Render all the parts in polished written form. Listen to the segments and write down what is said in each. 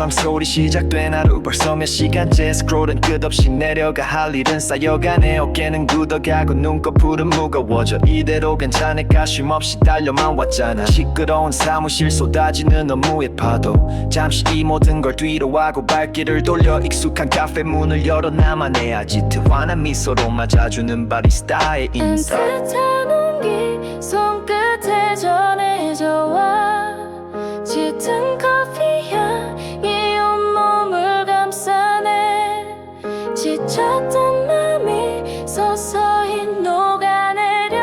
밤소리 시작된 하루 벌써 몇 시간째 스크롤은 끝없이 내려가 할 일은 쌓여가네 어깨는 굳어가고 눈꺼풀은 무거워져 이대로 괜찮을까 쉼없이 달려만 왔잖아 시끄러운 사무실 쏟아지는 업무의 파도 잠시 이 모든 걸 뒤로 하고 발길을 돌려 익숙한 카페 문을 열어 나만의 아지트 환한 미소로 맞아주는 바리스타의 인사 따뜻한 온기 손끝에 전해져와 짙은 커피 향이 온몸을 감싸네 지쳤던 맘이 서서히 녹아내려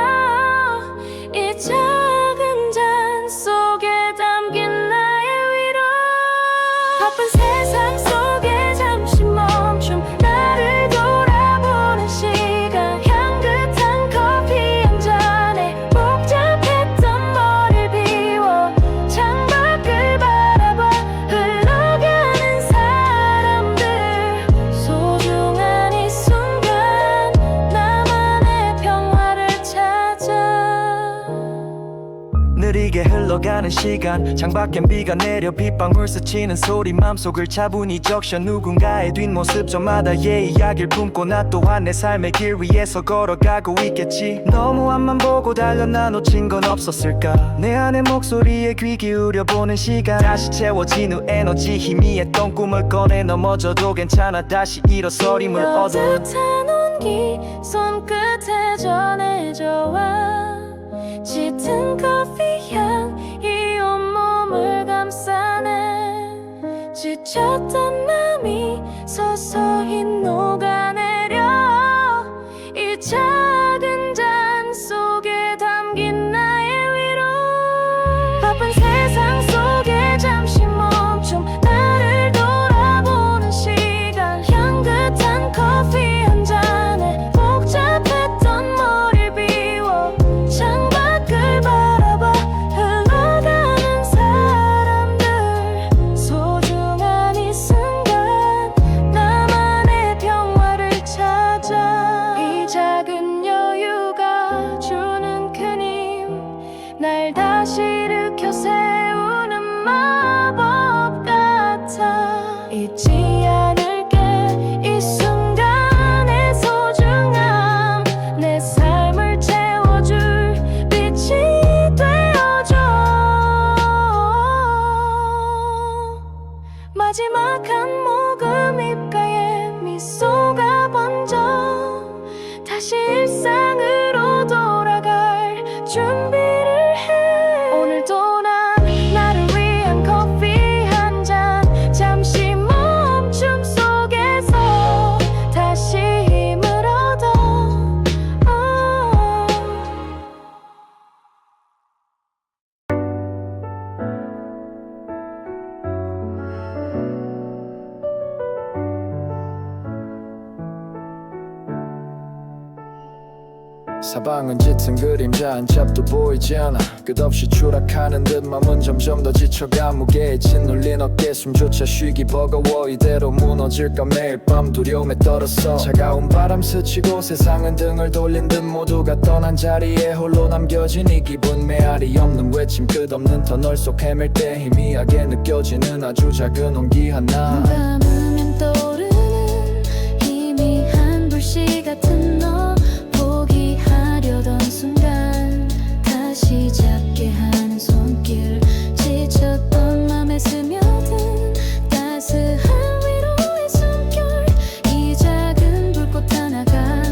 이 작은 잔 속에 담긴 나의 위로 바쁜 세상 속에 잠시 멈춤 나를 돌아보는 시간 향긋한 커피 한 잔에 복잡했던 머리를 비워 창밖을 바라봐 흘러가는 사람들 소중한 이 순간 나만의 평화를 찾아 느리게 흘러가는 시간 창밖엔 비가 내려 빗방울 스치는 소리 맘속을 차분히 적셔 누군가의 뒷모습 저마다 이야기를 품고 나 또한 내 삶의 길 위에서 걸어가고 있겠지 너무 앞만 보고 달려 나 놓친 건 없었을까 내 안의 목소리에 귀 기울여 보는 시간 다시 채워진 후 에너지 희미했던 꿈을 꺼내 넘어져도 괜찮아 다시 일어서림을 얻어 따뜻한 온기 손끝에 전해져와 짙은 커피 향이 온몸을 감싸네 지쳤던 맘이 서서히 녹아내려 이 작은 잔 속에 담긴 나의 위로 바쁜 세상 속에 잠시 멈춤 나를 돌아보는 시간 향긋한 커피 한 잔에 복잡했던 머리를 비워 창밖을 바라봐 흘러가는 사람들 소중한 이 순간 나만의 평화를 찾아 이 작은 여유가 주는 큰 힘 날 다시 일으켜 세우는 마법 같아 잊지 않을게 이 순간의 소중함 내 삶을 채워줄 빛이 되어줘 마지막 한 모금 입가에 미소가 번져 다시 일상으로 돌아갈 준비를 해 오늘도 난 나를 위한 커피 한 잔 잠시 멈춤 속에서 다시 힘을 얻어 사방은 짙은 그림자 한 겹도 보이지 않아 끝없이 추락하는 듯 맘은 점점 더 지쳐가 무게에 짓눌린 어깨 숨조차 쉬기 버거워 이대로 무너질까 매일 밤 두려움에 떨었어 차가운 바람 스치고 세상은 등을 돌린 듯 모두가 떠난 자리에 홀로 남겨진 이 기분 메아리 없는 외침 끝없는 터널 속 헤맬 때 희미하게 느껴지는 아주 작은 온기 하나 밤하면 떠오르는 희미한 불씨 같은 너 포기하려던 순간 다시 잡게 하는 손길 지쳤던 맘에 스며든 따스한 위로의 숨결 이 작은 불꽃 하나가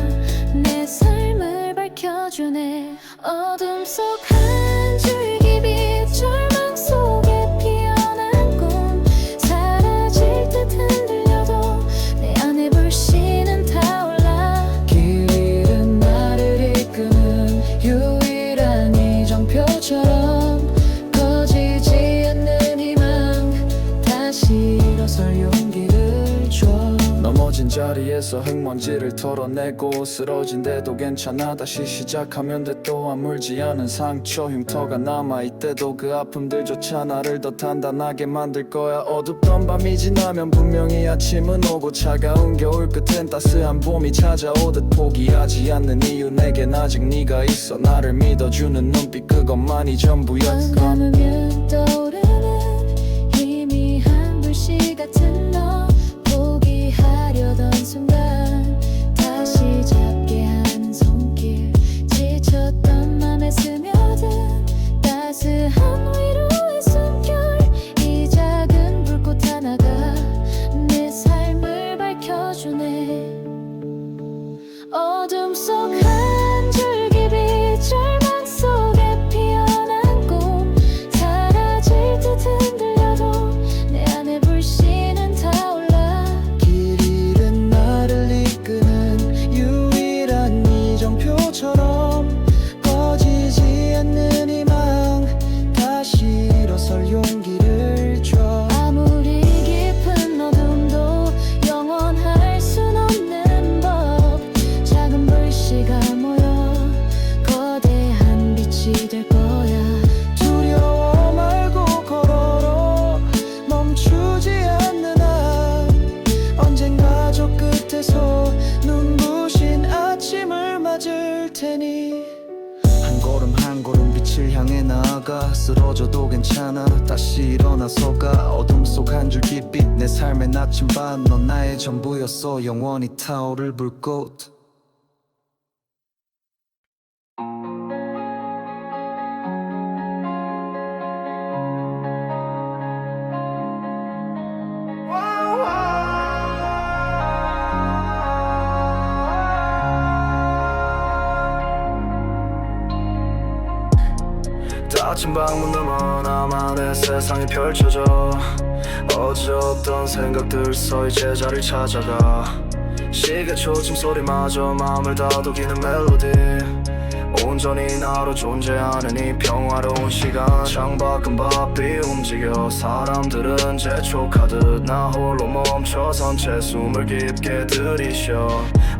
내 삶을 밝혀주네 어둠 속 한 줄기 빛 절망 속에 피어난 꿈 사라질 듯 흔들려도 내 안에 불씨는 타올라 길 잃은 나를 이끄는 유일한 이정표처럼 꺼지지 않는 희망 다시 일어설 용기를 줘 넘어진 자리에서 흙먼지를 털어내고 쓰러진데도 괜찮아 다시 시작하면 돼 또 아물지 않은 상처 흉터가 남아있대도 그 아픔들조차 나를 더 단단하게 만들 거야 어둡던 밤이 지나면 분명히 아침은 오고 차가운 겨울 끝엔 따스한 봄이 찾아오듯 포기하지 않는 이유 내겐 아직 네가 있어 나를 믿어주는 눈빛 그것만이 전부였건 감으면 떠오르는 희미한 불씨 불씨 같은 너 포기하려던 순간 다시 잡게 하는 손길 지쳤던 맘에 스며든 따스한 위로의 숨결 이 작은 불꽃 하나가 내 삶을 밝혀주네 어둠 속 한 줄기 빛 절망 속에 피어난 꿈 사라질 듯 흔들려도 내 안에 불씨는 타올라 길 잃은 나를 이끄는 유일한 이정표처럼 꺼지지 않는 희망 다시 일어설 용기를 줘 아무리 깊은 어둠도 영원할 순 없는 법 작은 불씨가 모여 거대한 빛이 될 거야 두려워 말고 걸어로 멈추지 않는 한 언젠가 저 끝에서 눈부신 아침을 맞을 테니 한 걸음 한 걸음 빛을 향해 나아가 쓰러져도 괜찮아 다시 일어나서가 어둠 속 한 줄기 빛 내 삶의 나침반 넌 나의 전부였어 영원히 타오를 불꽃 닫힌 방문 너머 나만의 세상이 펼쳐져 어제 없던 생각들 서이 제자리를 찾아가 시계 초침 소리마저 마음을 다독이는 멜로디 온전히 나로 존재하는 이 평화로운 시간 창밖은 바삐 움직여 사람들은 재촉하듯 나 홀로 멈춰선 채 숨을 깊게 들이쉬어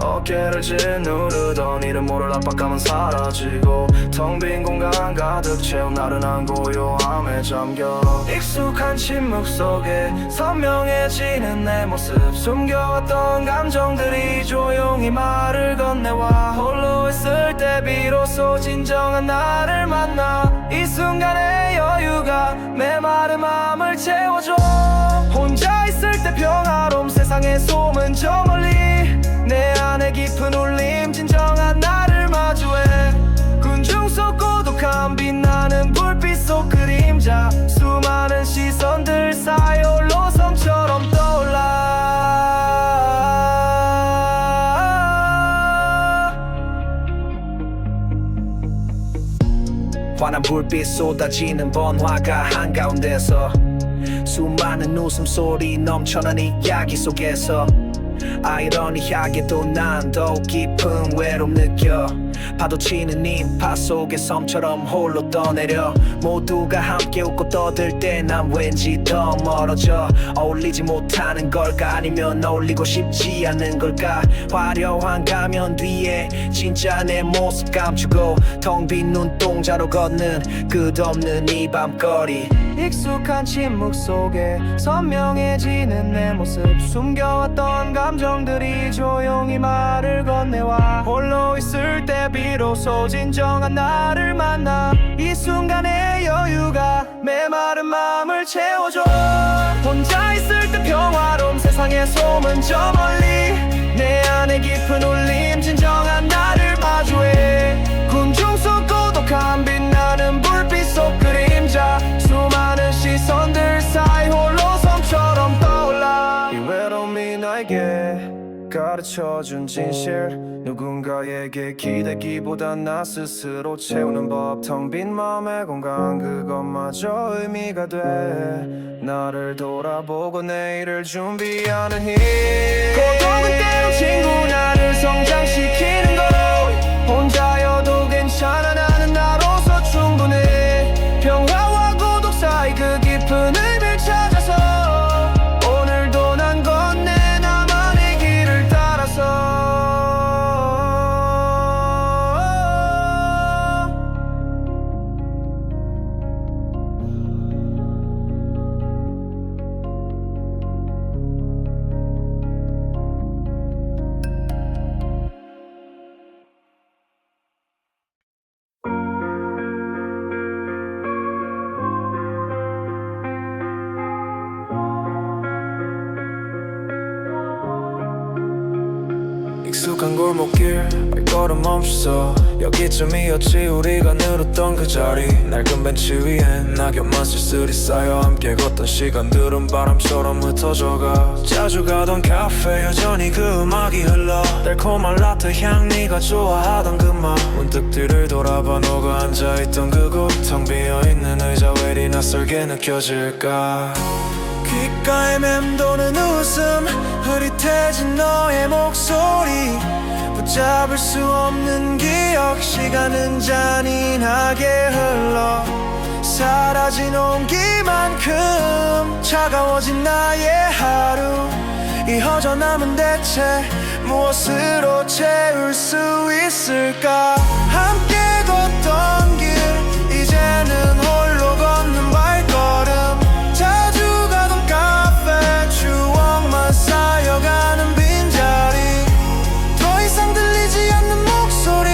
어깨를 짓누르던 이름 모를 압박감은 사라지고 텅 빈 공간 가득 채운 나른한 고요함에 잠겨 익숙한 침묵 속에 선명해지는 내 모습 숨겨왔던 감정들이 조용히 말을 건네와 홀로 있을 때 비로소 진정한 나를 만나 이 순간의 여유가 메마른 마음을 채워줘 혼자 있을 때 평화로움 세상의 소문 저 멀리 내 안에 깊은 울림 진정한 나를 마주해 군중 속 고독한 빛나는 불빛 속 그림자 수많은 시선들 사이 홀로 섬처럼 떠올라 환한 불빛 쏟아지는 번화가 한가운데서 수많은 웃음소리 넘쳐난 이야기 속에서 아이러니하게도 난 더욱 깊은 외로움 느껴 파도치는 인파 속에 섬처럼 홀로 떠내려 모두가 함께 웃고 떠들 때 난 왠지 더 멀어져 어울리지 못하는 걸까 아니면 어울리고 싶지 않은 걸까 화려한 가면 뒤에 진짜 내 모습 감추고 텅 빈 눈동자로 걷는 끝없는 이 밤거리 익숙한 침묵 속에 선명해지는 내 모습 숨겨왔던 감정들이 조용히 말을 건네와 홀로 있을 때 비로소 진정한 나를 만나 이 순간의 여유가 메마른 마음을 채워줘 혼자 있을 때 평화로움 세상의 소문 저 멀리 내 안에 깊은 울림 진정한 나를 마주해 군중 속 고독한 빛나는 불빛 속 그림자 수많은 시선들 사이 홀로 섬처럼 떠올라 이 외로움이 나에게 가르쳐준 진실 누군가에게 기대기보단 나 스스로 채우는 법 텅 빈 마음의 공간 그것마저 의미가 돼 나를 돌아보고 내일을 준비하는 힘 고독은 때론 친구 나를 성장시키는 것 혼자여도 괜찮아 나는 나로서 충분해 평화와 고독 사이 그 깊은 의미를 찾아서 오늘도 난 건네 나만의 길을 따라서 익숙한 골목길 발걸음 멈춰서 여기쯤이었지 우리가 늘었던 그 자리. 낡은 벤치 위엔 낙엽만 쓸쓸히 쌓여 함께 걷던 시간들은 바람처럼 흩어져가. 자주 가던 카페 여전히 그 음악이 흘러. 달콤한 라떼 향 네가 좋아하던 그 맛. 문득 뒤를 돌아봐 너가 앉아있던 그곳. 텅 비어있는 의자 왜 이리 낯설게 느껴질까. 귓가에 맴도는 웃음 흐릿해진 너의 목소리. 붙잡을 수 없는 기억 시간은 잔인하게 흘러. 사라진 온기만큼 차가워진 나의 하루. 이 허전함은 대체 무엇으로 채울 수 있을까. 함께 걷던 길 이제는 홀로 걷는 발걸음. 자주 가던 카페 추억만 쌓여가는 빈자리. 더 이상 들리지 않는 목소리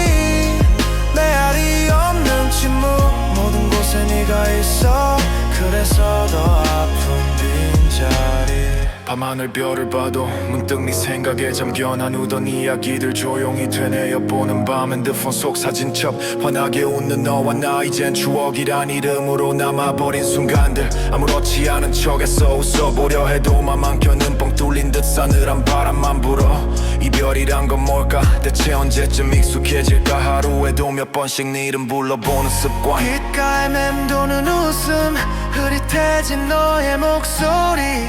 메아리 없는 침묵. 모든 곳에 네가 있어 그래서 더 아픈 빈자리. 밤하늘 별을 봐도 문득 네 생각에 잠겨. 나누던 이야기들 조용히 되뇌어보는 밤. 핸드폰 속 사진첩 환하게 웃는 너와 나. 이젠 추억이란 이름으로 남아버린 순간들. 아무렇지 않은 척해서 웃어보려 해도 맘 한켠은 뻥 뚫린 듯 싸늘한 바람만 불어. 이별이란 건 뭘까 대체 언제쯤 익숙해질까. 하루에도 몇 번씩 네 이름 불러보는 습관. 귓가에 맴도는 웃음 흐릿해진 너의 목소리.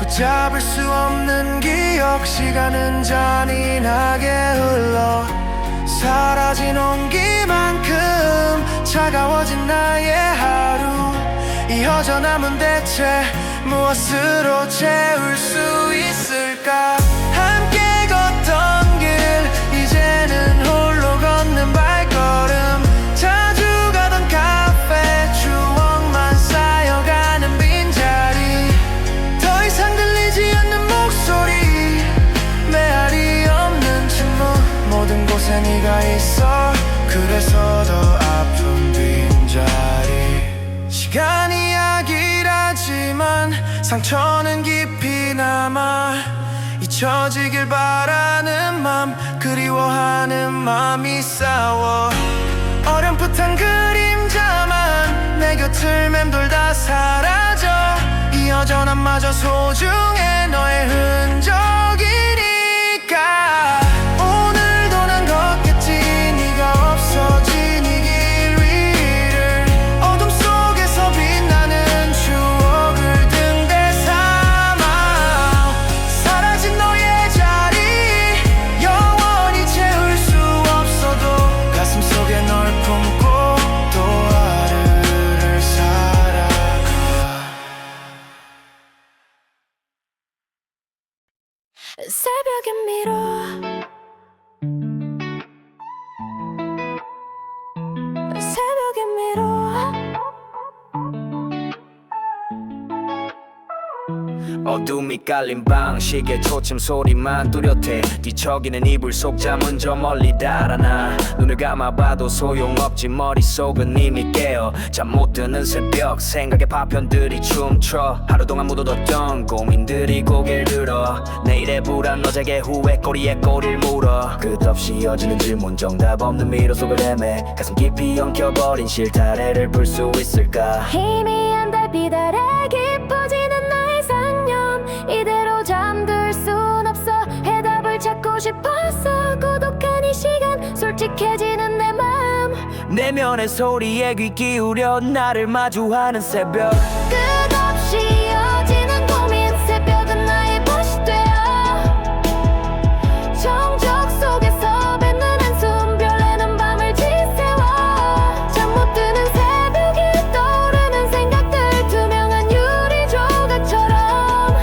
붙잡을 수 없는 기억 시간은 잔인하게 흘러. 사라진 온기만큼 차가워진 나의 하루. 이 허전함은 대체 무엇으로 채울 수 있을까. 함께 걷던 길 이제는 홀로 걷는 발걸음. 자주 가던 카페 추억만 쌓여가는 빈자리. 더 이상 들리지 않는 목소리 메아리 없는 침묵. 모든 곳에 네가 있어 그래서 더 아픈 빈자리. 시간이 약이라지만 상처는 깊이 남아. 잊혀지길 바라는 맘 그리워하는 맘이 싸워. 어렴풋한 그림자만 내 곁을 맴돌다 사라져. 이 여전함마저 소중해 너의 흔적이니까. 오늘도 난 걷겠지 네가 없어진 이 길 위를. 어둠 속에서 빛나는 추억을 등대 삼아. 사라진 너의 자리 영원히 채울 수 없어도 가슴 속에 널 품고 또 하루를 살아가. 새벽에 밀어 새벽에 밀어 어둠이 깔린 방 시계 초침 소리만 뚜렷해. 뒤척이는 이불 속 잠은 저 멀리 달아나. 눈을 감아봐도 소용없지 머릿속은 이미 깨어. 잠 못 드는 새벽 생각의 파편들이 춤춰. 하루 동안 묻어뒀던 고민들이 고개를 들어. 내일의 불안 어제의 후회 꼬리에 꼬리를 물어. 끝없이 이어지는 질문 정답 없는 미로 속을 헤매. 가슴 깊이 엉켜버린 실타래를 풀 수 있을까. 희미한 달빛 아래 깊어지는 나의 상념. 이대로 잠들 순 없어. 해답을 찾고 싶었어. 고독한 이 시간 솔직해지는 내 맘. 내면의 소리에 귀 기울여 나를 마주하는 새벽. 끝없이 이어지는 고민. 새벽은 나의 벗이 되어. 정적 속에서 뱉는 한숨. 별내는 밤을 지새워. 잠 못 드는 새벽이 떠오르는 생각들. 투명한 유리 조각처럼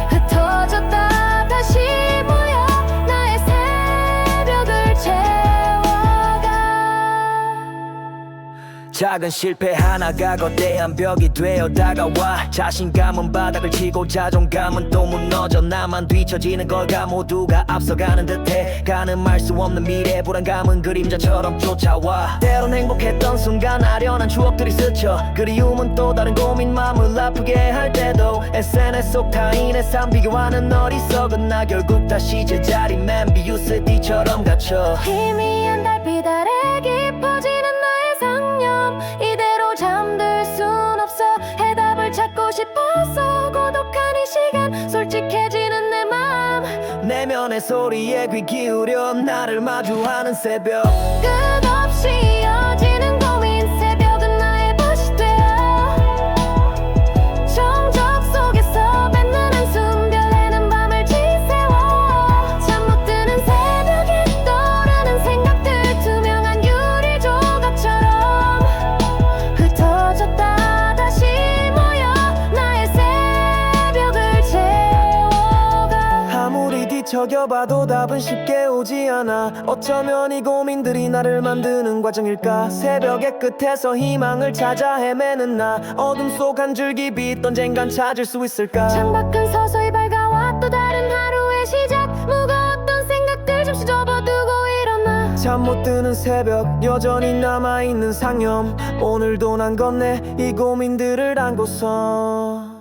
흩어졌다 다시 모여 나의 새벽을 채워가. 작은 실패 하나가 거대한 벽이 되어 다가와 자신감은 바닥을 치고 자존감은 또 무너져 나만 뒤처지는 걸까 모두가 앞서가는 듯해 가늠할 수 없는 미래 불안감은 그림자처럼 쫓아와 때론 행복했던 순간 아련한 추억들이 스쳐 그리움은 또 다른 고민 마음을 아프게 할 때도 SNS 속 타인의 삶 비교하는 어리석은 나 결국 다시 제자리 맨 비웃을 띠처럼 갇혀 희미한 달빛 아래 깊어지는 나의 상념 이대로 잠들 순 없어 해답을 찾고 싶어서 고독한 이 시간 솔직해지는 내 맘 내면의 소리에 귀 기울여 나를 마주하는 새벽 끝없이 이어지는 고민 새벽은 나의 밭이 되어 정적 속에서 뱉는 한숨 별내는 밤을 지새워 잠 못 드는 새벽에 떠오르는 생각들 투명한 유리 조각처럼 흩어졌다 다시 모여 나의 새벽을 채워가 아무리 뒤척여봐도 답은 쉽게 오지 않아 어쩌면 이 고민들이 나를 만드는 과정일까 새벽의 끝에서 희망을 찾아 헤매는 나 어둠 속 한 줄기 빛 언젠간 찾을 수 있을까 창밖은 서서히 밝아와 또 다른 하루의 시작 무거웠던 생각들 잠시 접어두고 일어나 잠 못 드는 새벽 여전히 남아있는 상념 오늘도 난 건네 이 고민들을 안고서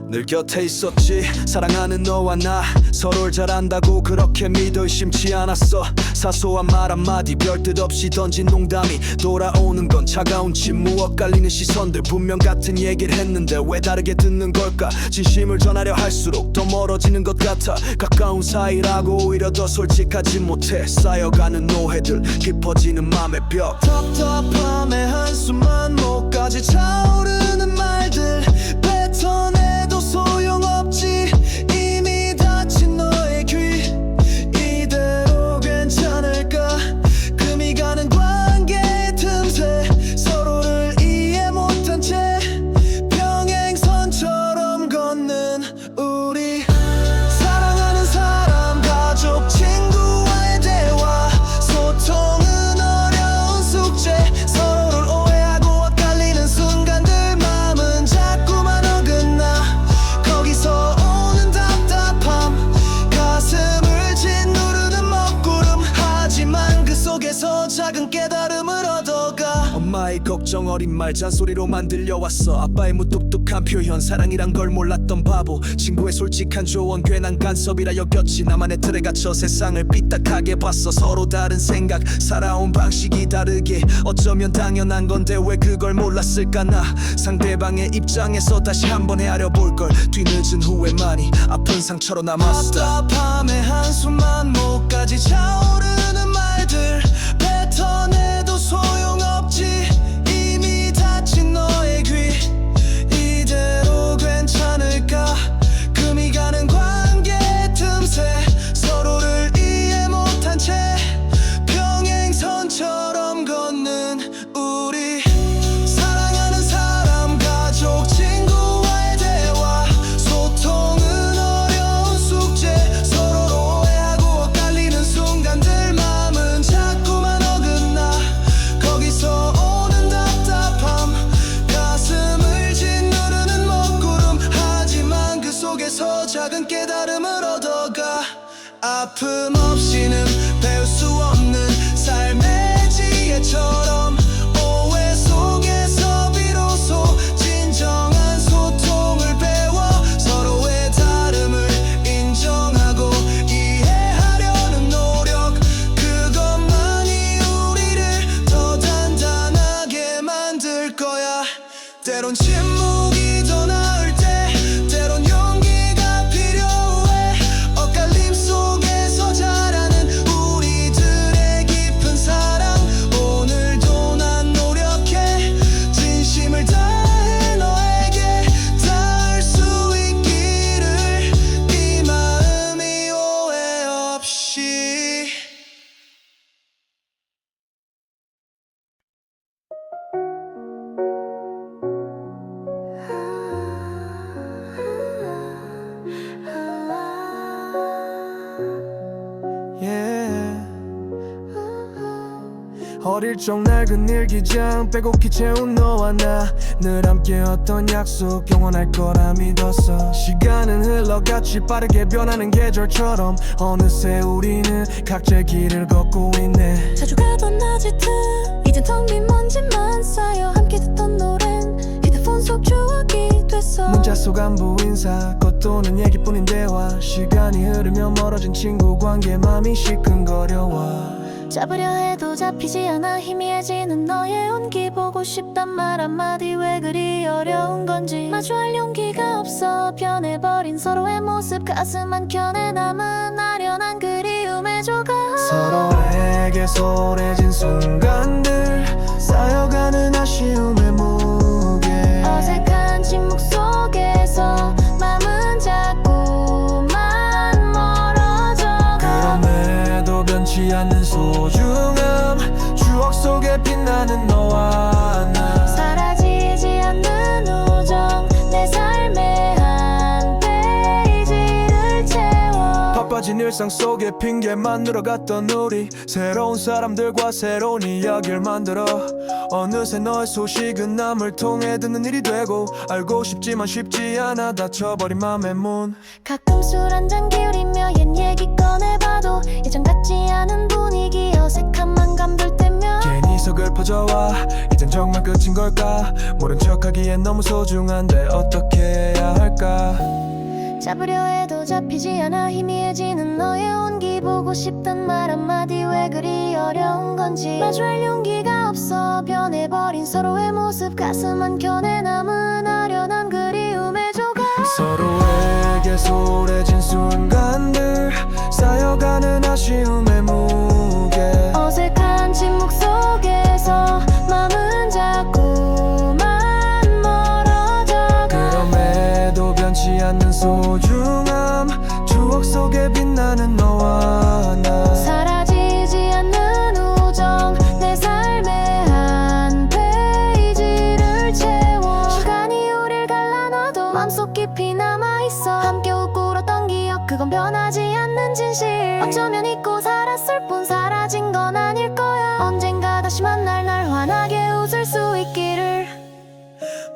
늘 곁에 있었지 사랑하는 너와 나 서로를 잘 안다고 그렇게 믿어 의심치 않았어 사소한 말 한마디 별뜻 없이 던진 농담이 돌아오는 건 차가운 침묵 엇갈리는 시선들 분명 같은 얘기를 했는데 왜 다르게 듣는 걸까 진심을 전하려 할수록 더 멀어지는 것 같아 가까운 사이라고 오히려 더 솔직하지 못해 쌓여가는 오해들 깊어지는 맘의 벽 답답함에 한숨만 목까지 차오르는 말들 뱉어내도 소용없지 이미 닫힌 너의 귀 이대로 괜찮을까 금이 가는 관계의 틈새 서로를 이해 못한 채 평행선처럼 걷는 우리 사랑하는 사람 가족 친구와의 대화 소통은 어려운 숙제 서로를 오해하고 엇갈리는 순간들 마음은 자꾸만 어긋나 거기서 오는 답답함 가슴을 짓누르는 먹구름 하지만 그 속에서 작은 깨달음을 얻어가 엄마의 걱정 어린 말 잔소리로만 들려왔어 아빠의 무뚝뚝한 표현 사랑이란 걸 몰랐던 바보 친구의 솔직한 조언 괜한 간섭이라 여겼지 나만의 틀에 갇혀 세상을 삐딱하게 봤어 서로 다른 생각 살아온 방식이 다르게 어쩌면 당연한 건데 왜 그걸 몰랐을까 나 상대방의 입장에서 다시 한번 헤아려 볼걸 뒤늦은 후회만이 아픈 상처로 남았어 답답함에 한숨만 목까지 차오르는 말들 뱉어내도 소용없지 이미 닫힌 너의 귀 이대로 괜찮을까 금이 가는 관계의 틈새 서로를 이해 못한 채 평행선처럼 걷는 우리 사랑하는 사람 가족 친구와의 대화 소통은 어려운 숙제 서로를 오해하고 엇갈리는 순간들 마음은 자꾸만 어긋나 거기서 오는 답답함 가슴을 짓누르는 먹구름 하지만 그 속에서 작은 깨달음을 얻어가 아픔 없이는 배울 수 없는 삶의 지혜처럼 오해 속에서 비로소 진정한 소통을 배워 서로의 다름을 인정하고 이해하려는 노력 그것만이 우리를 더 단단하게 만들 거야 때론 침묵이 더 나을 때 때론 용기가 필요해 엇갈림 속에서 자라는 우리들의 깊은 사랑 오늘도 난 노력해 진심을 다해 너에게 닿을 수 있기를 이 마음이 오해 없이 어릴 적 낡은 일기장 빼곡히 채운 너와 나 늘 함께였던 약속 영원할 거라 믿었어. 시간은 흘러갔지 빠르게 변하는 계절처럼 어느새 우리는 각자의 길을 걷고 있네. 자주 가던 아지트 이젠 텅 빈 먼지만 쌓여 함께 듣던 노랜 휴대폰 속 추억이 됐어. 문자 속 안부 인사 겉도는 얘기뿐인 대화 시간이 흐르며 멀어진 친구 관계 맘이 시큰거려와. 잡으려 해도 잡히지 않아 희미해지는 너의 온기 보고 싶단 말 한마디 왜 그리 어려운 건지 마주할 용기가 없어 변해버린 서로의 모습 가슴 한켠에 남은 아련한 그리움의 조각. 서로에게 소홀해진 순간들 쌓여가는 아쉬움의 무게 어색한 침묵 속에서 맘은 자꾸만 멀어져가. 그럼에도 변치 않는 소중함 추억 속에 빛나는 너와 나 사라지지 않는 우정 내 삶의 한 페이지를 채워. 바빠진 일상 속에 핑계만 늘어갔던 우리 새로운 사람들과 새로운 이야기를 만들어 어느새 너의 소식은 남을 통해 듣는 일이 되고 알고 싶지만 쉽지 않아 닫혀버린 맘의 문. 가끔 술 한잔 기울이며 옛 얘기 꺼내봐도 예전 같지 않은 분위기 어색함만 감돌 때면 괜히 서글퍼져와 이젠 정말 끝인 걸까 모른 척하기엔 너무 소중한데 어떻게 해야 할까. 잡으려 해도 잡히지 않아 희미해지는 너의 온기 보고 싶단 말 한마디 왜 그리 어려운 건지 마주할 용기가 없어 변해버린 서로의 모습 가슴 한켠에 남은 아련한 그리움의 조각. 서로에게 소홀해진 순간들 쌓여가는 아쉬움의 무게 어색한 침묵 속에서 맘은 자꾸만 멀어져가. 그럼에도 변치 않는 소중함 추억 속에 빛나는 너와 나 사라지지 않는 우정 내 삶의 한 페이지를 채워. 시간이 우릴 갈라놔도 맘속 깊이 남아있어. 함께 웃고 울었던 기억 그건 변하지 않는 진실. 어쩌면 잊고 살았을 뿐 사라진 건 아닐 거야. 언젠가 다시 만날 날 환하게 웃을 수 있기를.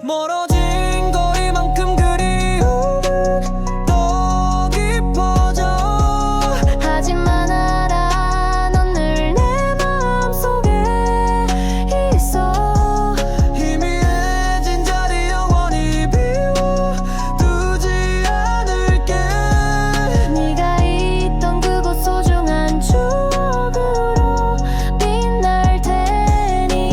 멀어진 거리만큼 그리움은 더 깊어져. 하지만 알아 넌 늘 내 마음속에 있어. 희미해진 자리 영원히 비워두지 않을게. 네가 있던 그곳 소중한 추억으로 빛날 테니.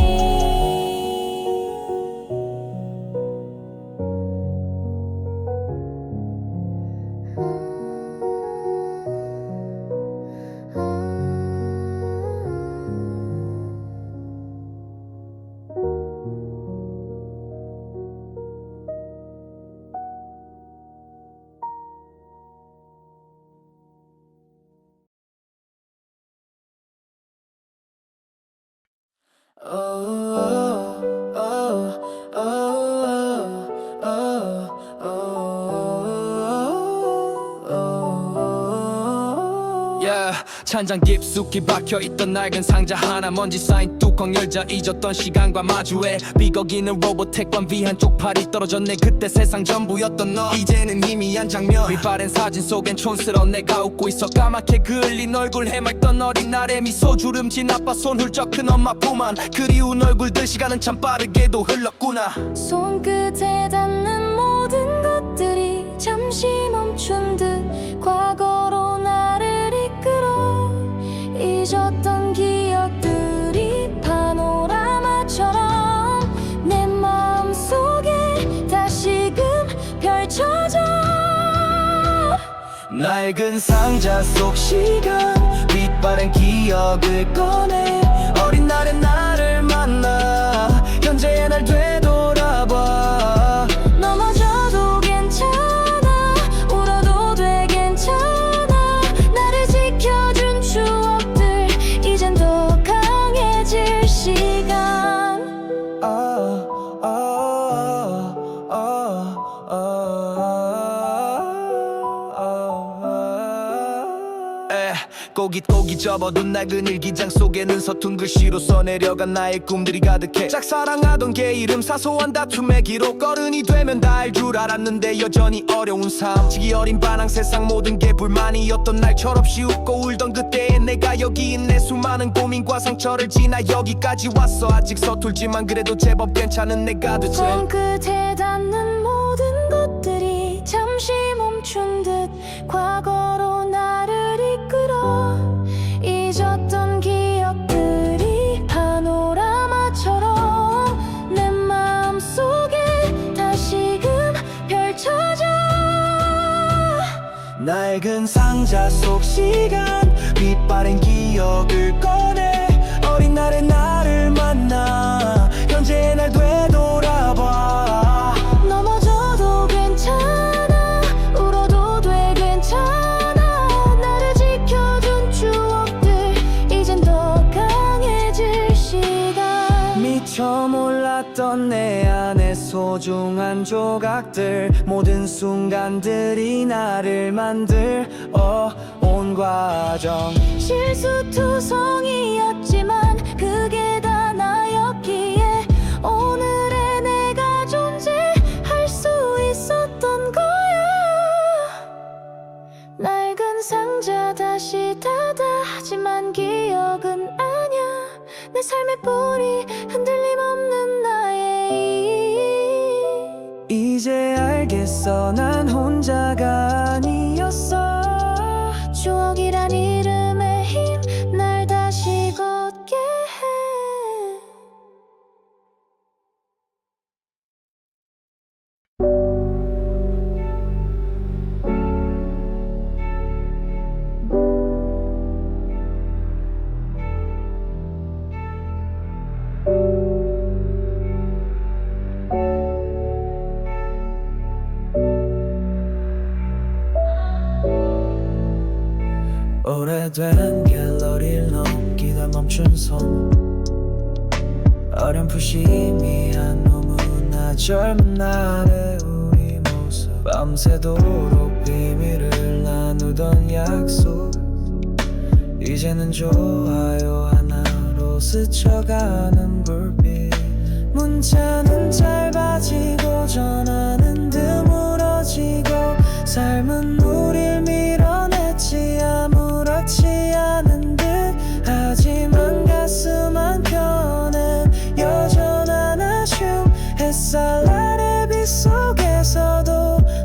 찬장 깊숙이 박혀있던 낡은 상자 하나 먼지 쌓인 뚜껑 열자 잊었던 시간과 마주해 비거기는 로보텍관 위한 쪽팔이 떨어졌네. 그때 세상 전부였던 너 이제는 희미한 장면 빛바랜 사진 속엔 촌스러운 내가 웃고 있어. 까맣게 그을린 얼굴 해맑던 어린 날의 미소 주름진 아빠 손 훌쩍 큰 엄마 품 안 그리운 얼굴들 시간은 참 빠르게도 흘렀구나. 손끝에 닿는 모든 것들이 잠시 멈춘 듯 과거로 나를 이끌어. 잊었던 기억들이 파노라마처럼 내 마음속에 다시금 펼쳐져. 낡은 상자 속 시간 빛바랜 기억을 꺼내 어린 날의 나를 만나 현재의 날 되돌아봐. 넘어져도 괜찮아 울어도 돼 괜찮아. 나를 지켜준 추억들 이젠 더 강해질 시간. 꼭 꼬깃꼬깃 접어둔 낡은 일기장 속에는 서툰 글씨로 써내려간 나의 꿈들이 가득해. 짝사랑하던 개 이름 사소한 다툼의 기록. 어른이 되면 다 알 줄 알았는데 여전히 어려운 삶. 지기 어린 반항 세상 모든 게 불만이었던 날 철없이 웃고 울던 그때의 내가 여기 있네. 수많은 고민과 상처를 지나 여기까지 왔어. 아직 서툴지만 그래도 제법 괜찮은 내가 됐지. 손끝에 닿는 모든 것들이 잠시 멈춘 듯 과거로 나를 이끌어. 잊었던 기억들이 파노라마처럼 내 마음속에 다시금 펼쳐져. 낡은 상자 속 시간 빛바랜 기억을 꺼내. 어린 날의 나를 만나 현재의 날 되돌아봐. 넘어져도 괜찮아, 울어도 돼 괜찮아. 나를 지켜준 추억들 이젠 더 강해질 시간. 미처 몰랐던 내 안의 소중한 조각들. 모든 순간들이 나를 온 과정. 실수투성이었지만 그게 다 나였기에 오늘의 내가 존재할 수 있었던 거야. 낡은 상자 다시 닫아. 하지만 기억은 아냐. 내 삶의 뿌리 흔들림 없는 나의 이제 알겠어, 난 혼자가 아니었어. 추억이란 이름의 힘 날 다시 걷게 해. 오래된 갤러리를 넘기다 멈춘 손. 어렴풋이 미한 너무나 젊은 날의 우리 모습. 밤새도록 비밀을 나누던 약속. 이제는 좋아요 하나로 스쳐가는 불빛. 문자는 짧아지고 전화는 드물어지고 삶은 우릴 밀어냈지 아무렇지 않은 듯. 하지만 가슴 한켠엔 여전한 아쉬움. 햇살 아래 빛 속에서도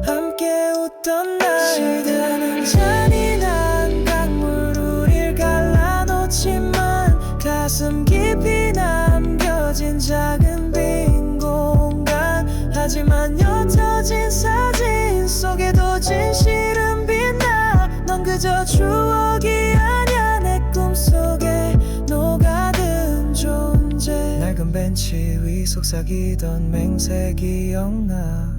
함께 웃던 날. 시대는 잔인한 강물 우릴 갈라놓지만 가슴 깊이 남겨진 작은 빈 공간. 하지만 옅어진 사진 속에도 진실은 빛나. 넌 그저 추억이 아냐 내 꿈속에 녹아든 존재. 낡은 벤치 위 속삭이던 맹세 기억나.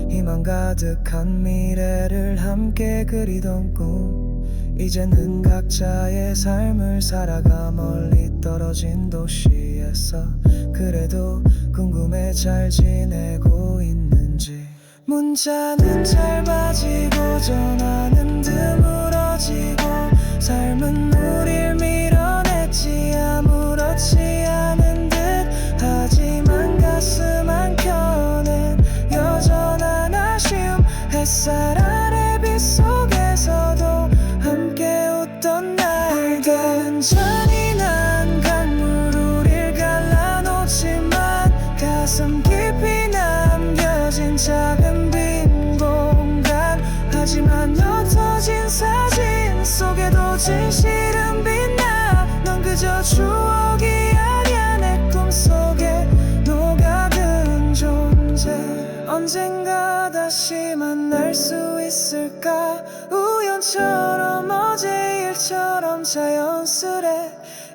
희망 가득한 미래를 함께 그리던 꿈. 이제는 각자의 삶을 살아가 멀리 떨어진 도시에서. 그래도 궁금해 잘 지내고 있는지. 문자는 짧아지고 전화는 드물어지고 삶은 우릴 밀어냈지 아무렇지 않은 듯. 하지만 가슴 한켠엔 여전한 아쉬움. 햇살 아래 빛 속에서도 함께 웃던 날들은 잔인한 강물 우릴 갈라놓지만 가슴 깊이 남겨진 작은 빈 공간. 하지만 옅어진 사진 속에도 진실은 빛나. 넌 그저 추억이 아냐 내 꿈속에 녹아든 존재. 언젠가 다시 만날 수 있을까. 우연처럼 어제 일처럼 자연스레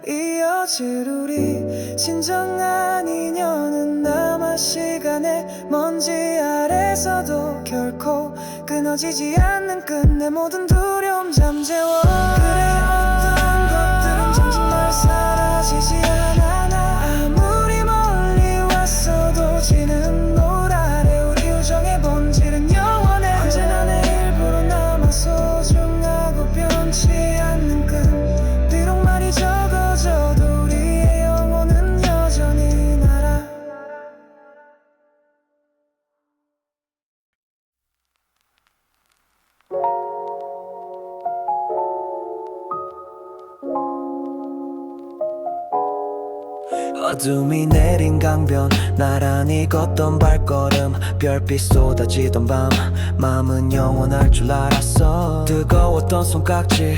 이어질 우리. 진정한 인연은 남아 시간의 먼지 아래서도 결코 끊어지지 않는 끝내 모든 두려움 잠재워. 그래 어떤 것들은 정말 사라지지 않아. 나 아무리 멀리 왔어도 지는 노을 아래 우리 우정의 본질은 영원해. 언제나 내 일부러 남아 소중하고 변치 않는 어둠이 내린 강변 나란히 걷던 발걸음 별빛 쏟아지던 밤 마음은 영원할 줄 알았어 뜨거웠던 손깍지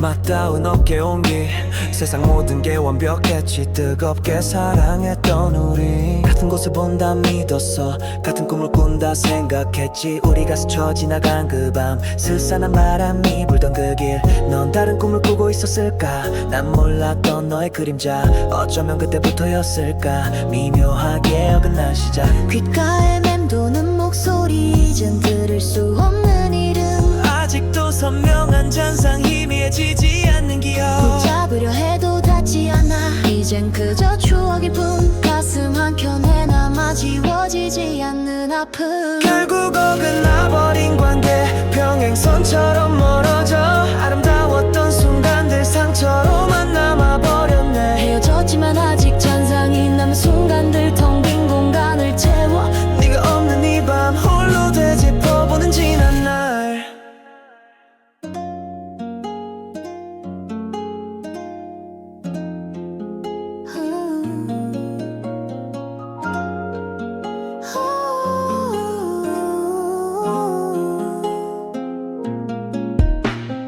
맞닿은 어깨 온기 세상 모든 게 완벽했지 뜨겁게 사랑했던 우리 같은 곳을 본다 믿었어 같은 꿈을 꾼다 생각했지 우리가 스쳐 지나간 그 밤 스산한 바람이 불던 그 길 넌 다른 꿈을 꾸고 있었을까 난 몰랐던 너의 그림자 어쩌면 그때부터였을까 미묘하게 어긋난 시작 귓가에 맴도는 목소리 이젠 들을 수 없는 이름 아직도 선명한 잔상 희미해지지 않는 기억 붙잡으려 해도 닿지 않아 이젠 그저 추억일 뿐 가슴 한켠에 남아 지워지지 않는 아픔 결국 어긋나버린 관계 평행선처럼 멀어져 아름다웠던 순간들 상처로만 남아버렸네 헤어졌지만 아직 잔상이 남은 순간들 텅 빈 공간을 채워 네가 없는 이 밤 홀로 되짚어보는 지난 날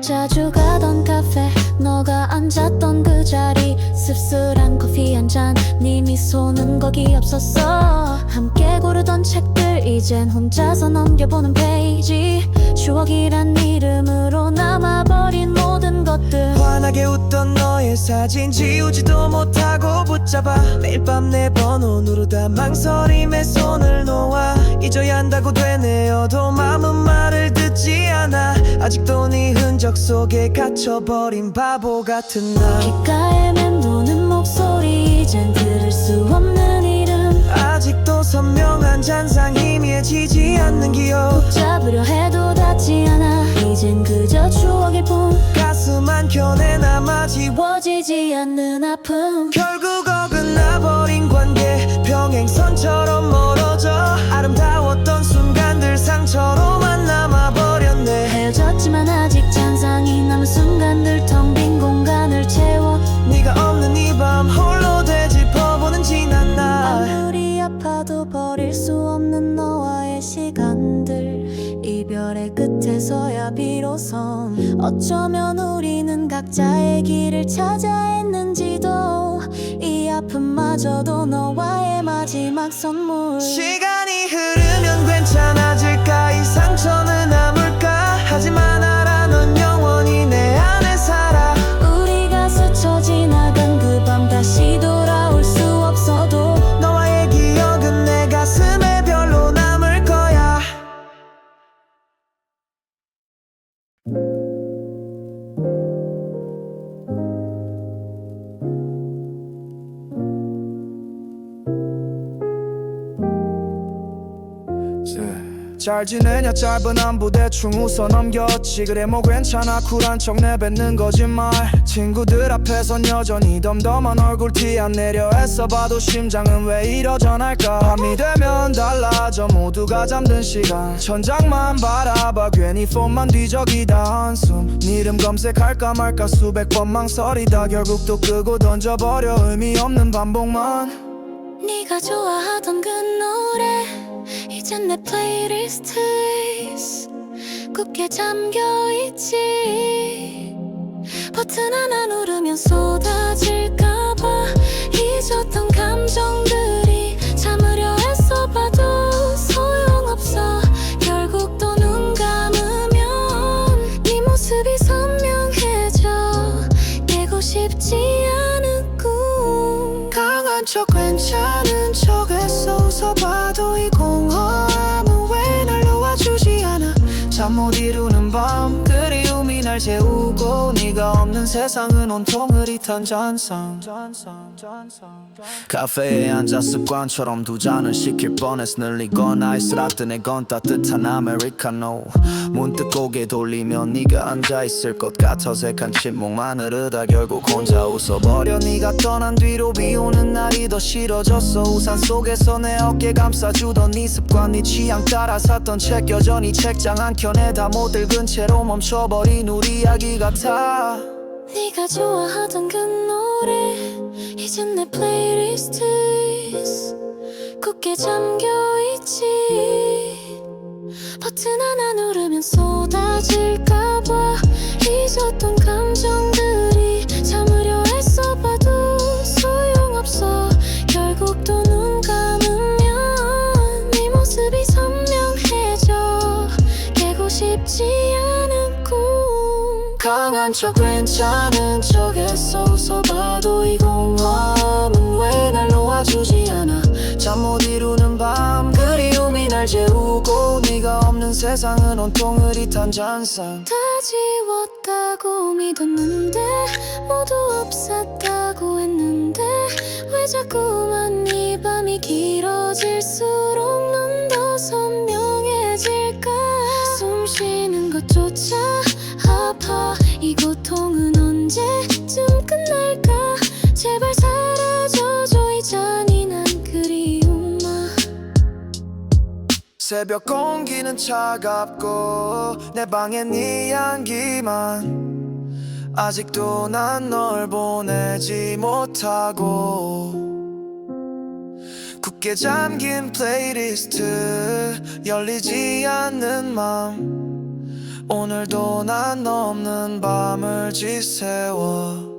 자주 가던 카페 너가 앉았던 그 자리 씁쓸한 커피 한 잔 네 미소는 거기 없었어 함께 고르던 책들 이젠 혼자서 넘겨보는 페이지 추억이란 이름으로 남아버린 모든 것들 환하게 웃던 너의 사진 지우지도 못하고 붙잡아 매일 밤 내 번호 누르다 망설임에 손을 놓아 잊어야 한다고 되뇌어도 마음은 말을 듣지 않아 아직도 네 흔적 속에 갇혀버린 바보 같은 나 귓가에 맴도는 목소리 이젠 들을 수 없는 이름 아직도 선명한 잔상 희미해지지 않는 기억 붙잡으려 해도 닿지 않아 이젠 그저 추억일 뿐 가슴 한켠에 남아 지워지지 않는 아픔 결국 어긋나버린 관계 평행선처럼 멀어져 아름다웠던 순간들 상처로만 남아버렸네 헤어졌지만 아직 잔상이 남은 순간들 텅 빈 공간을 채워 네가 없는 이 밤 홀로 되짚어보는 지난 날 아무리 아파도 버릴 수 없는 너와의 시간들 이별의 끝에서야 비로소 어쩌면 우리는 각자의 길을 찾아 했는지도 이 아픔마저도 너와의 마지막 선물 시간이 흐르면 괜찮아질까 이 상처는 아물까 하지만 알아 넌 영원히 내 안에 살아 우리가 스쳐 지나간 그 밤 다시 돌아올 수 없어도 너와의 기억은 내 가슴에 별로 남을 거야 잘 지내냐 짧은 안부 대충 웃어 넘겼지 그래 뭐 괜찮아 쿨한 척 내뱉는 거짓말 친구들 앞에선 여전히 덤덤한 얼굴 티 안 내려 애써봐도 심장은 왜 이러전할까 밤이 되면 달라져 모두가 잠든 시간 천장만 바라봐 괜히 폰만 뒤적이다 한숨 네 이름 검색할까 말까 수백 번 망설이다 결국 또 끄고 던져버려 의미 없는 반복만 네가 좋아하던 그 노래 이젠 내 플레이리스트에 굳게 잠겨있지 버튼 하나 누르면 쏟아질까봐 잊었던 감정들이 참으려 애써봐도 소용없어 결국 또 눈 감으면 네 모습이 선명해져 깨고 싶지 않은 꿈 강한 척 괜찮은 척 애써 웃어봐도 이 공허함은 왜 날 놓아주지 않아 잠 못 이루는 밤 그리움이 날 재우고 네가 없는 세상은 온통 흐릿한 잔상 카페에 앉아 습관처럼 두 잔을 시킬 뻔했어 늘리건 아이스라떼 내건 따뜻한 아메리카노 문득 고개 돌리면 네가 앉아있을 것 같아 어색한 침묵만 흐르다 결국 혼자 웃어버려 네가 떠난 뒤로 비오는 날이 더 싫어졌어 우산 속에서 내 어깨 감싸주던 네 습관 네 취향 따라 샀던 책 여전히 책장 한켠에 다 못 읽은 채로 멈춰버린 우리 이야기 같아 네가 좋아하던 그 노래 이제 이젠 내 플레이리스트 굳게 잠겨있지 버튼 하나 누르면 쏟아질까봐 잊었던 감정들이 참으려 애써봐도 소용없어 결국 또 눈 감으면 네 모습이 선명해져 깨고 싶지 않은 꿈 강한 척 괜찮은 척 애써 웃어봐도 이 공허함은 왜 날 놓아주지 않아 잠 못 이루는 밤 그리움이 날 재우고 네가 없는 세상은 온통 흐릿한 잔상 다 지웠다고 믿었는데 모두 없었다고 했는데 왜 자꾸만 이 밤이 길어질수록 넌 더 선명해질까 숨 쉬는 것조차 아파 이 고통은 언제쯤 끝날까 제발 사라져줘 이 잔인한 그리움아 새벽 공기는 차갑고 내 방엔 네 향기만 아직도 난 널 보내지 못하고 굳게 잠긴 플레이리스트 열리지 않는 맘 오늘도 난 없는 밤을 지새워